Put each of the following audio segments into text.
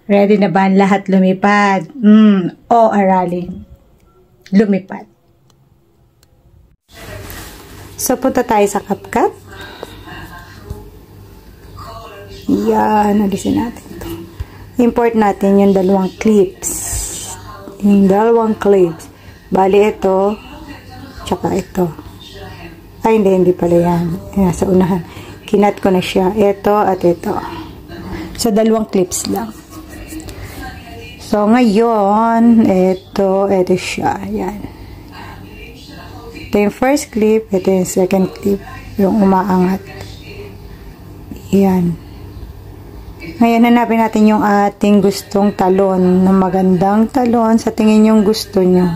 Ready na ba ang lahat lumipad? O aralin. Lumipad. So, punta tayo sa CapCut. Yan, alisin natin ito. Import natin yung dalawang clips. Bali ito, tsaka ito. Ay, hindi pala yan. Ayan, sa unahan. Kinat ko na siya. Ito at ito. So, dalawang clips lang. So, ngayon, ito siya. Ayan. Ito yung first clip. Ito yung second clip. Yung umaangat. Ayan. Ngayon, hanapin natin yung ating gustong talon. Na magandang talon sa tingin yung gusto nyo.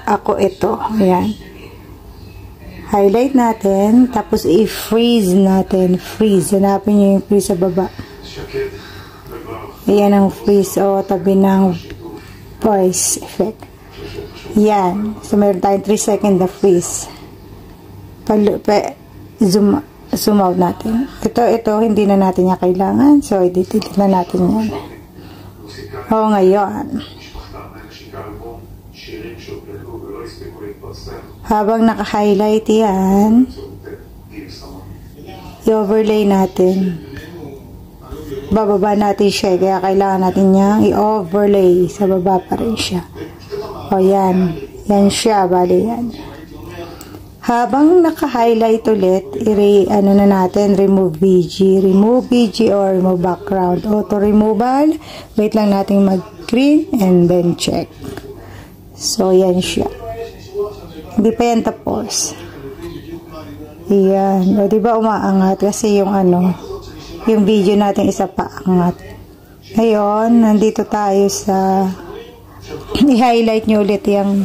Ako ito. Ayan. Highlight natin. Tapos, i-freeze natin. Freeze. Hanapin nyo yung freeze sa baba. Ayan ang freeze. O, tabi ng voice effect. Yan. So, meron tayong 3 seconds na freeze. Zoom out natin. Ito, hindi na natin niya kailangan. So, i-delete na natin yan. O, ngayon. Habang naka-highlight yan, i-overlay natin. Bababa natin siya. Kaya kailangan natin niyang i-overlay. Sa baba pa rin siya. O, yan. Yan siya. Bali yan. Habang naka-highlight ulit, na natin, remove BG. Remove BG or remove background. Auto removal. Wait lang natin mag-green and then check. So, yan siya. Hindi pa yan tapos. Yan. O, diba umaangat? Kasi yung yung video natin isa pa angat. Ngayon, nandito tayo sa i-highlight nyo ulit yung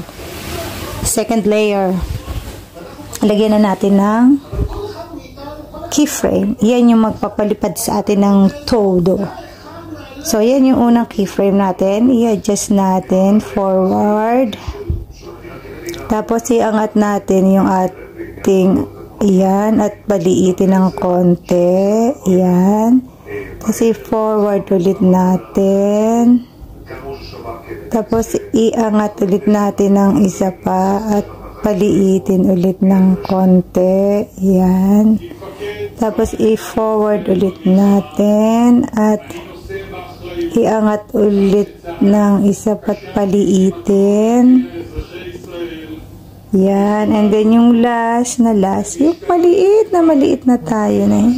second layer. Lagyan na natin ng keyframe. Yan yung magpapalipad sa atin ng todo. So, yan yung unang keyframe natin. I-adjust natin forward. Tapos, iangat natin yung ating yan, at baliitin ng konti. Yan. Kasi forward ulit natin. Tapos, iangat ulit natin ng isa pa at paliitin ulit ng konti. Yan. Tapos, i-forward ulit natin at iangat ulit ng isa pa at paliitin. Yan. And then, yung last, yung maliit na tayo na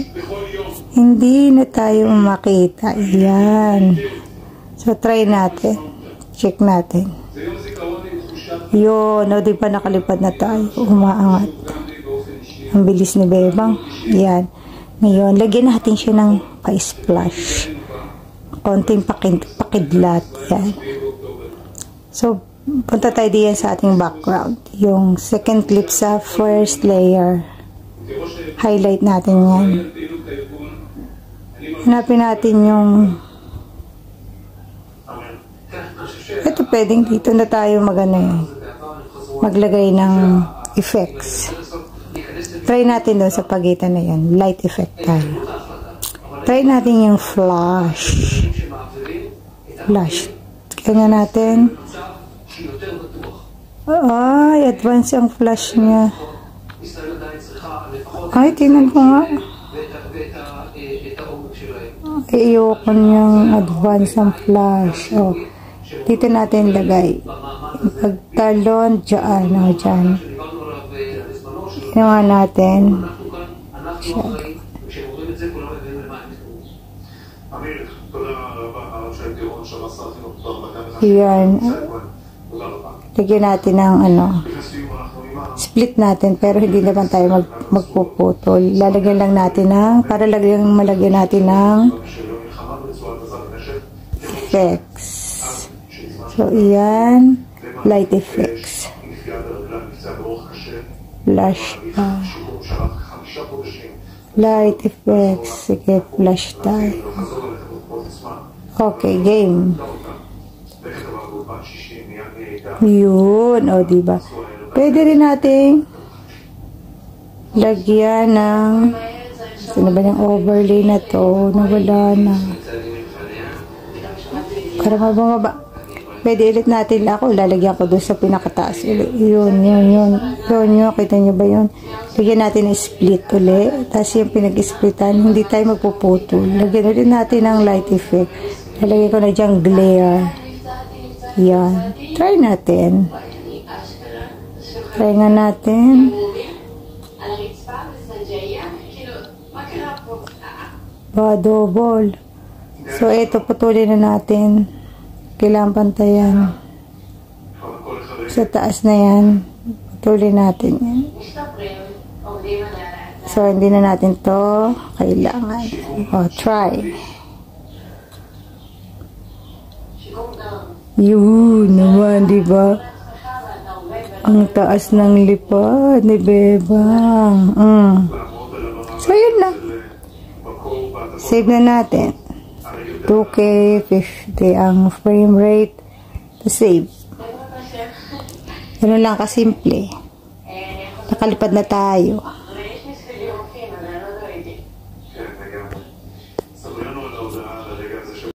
hindi na tayo makita. Yan. So, try natin. Check natin. Yun. O, di ba nakalipad na tayo? Umaangat. Ang bilis ni Bebang. Yan. Ngayon, lagyan natin siya ng pa-splash. Konting pakidlat. Yan. So, punta tayo diyan sa ating background. Yung second clip sa first layer. Highlight natin yan. Hanapin natin yung ito, pwedeng dito na tayo maglagay ng effects. Try natin doon sa pagitan na yan. Light effect tayo. Try natin yung flash. Kanya natin. Ay, advance ang flash niya. Ay, tingnan ko nga. Ayoko niyang advance ang flash. Oh, dito natin lagay. Pagtalon, dyan. O, dyan. Ginawa natin. Yan. Lagyan natin ng split natin, pero hindi naman tayo magpuputol. Lalagyan lang natin para malagyan natin ng effects. So, yan. Light effects. Flash pa. Light effects. Sige, flash tayo. Okay, game. Yun. O, diba? Pwede rin natin lagyan ng Sino ba yung overlay na to? Nawala na. Para mababa. Pwede ulit natin ako. Lalagyan ko doon sa pinakataas. Yun. Kita nyo ba yun? Lagyan natin ng split ulit. Tapos yung pinag-splitan, hindi tayo magpuputol. Lagyan ulit natin ng light effect. Lalagyan ko na dyan glare. Yan. Try natin. Try nga natin. Double. So, ito, putulin na natin. Kailangan pantayan. Sa taas na yan. Putulin natin yan. So, hindi na natin to kailangan. Try. Yun naman, diba? Ang taas ng lipad ni Bebang. So, yun lang. Save na natin. 2K 50 ang frame rate. Save. Ganun lang kasimple. Nakalipad na tayo.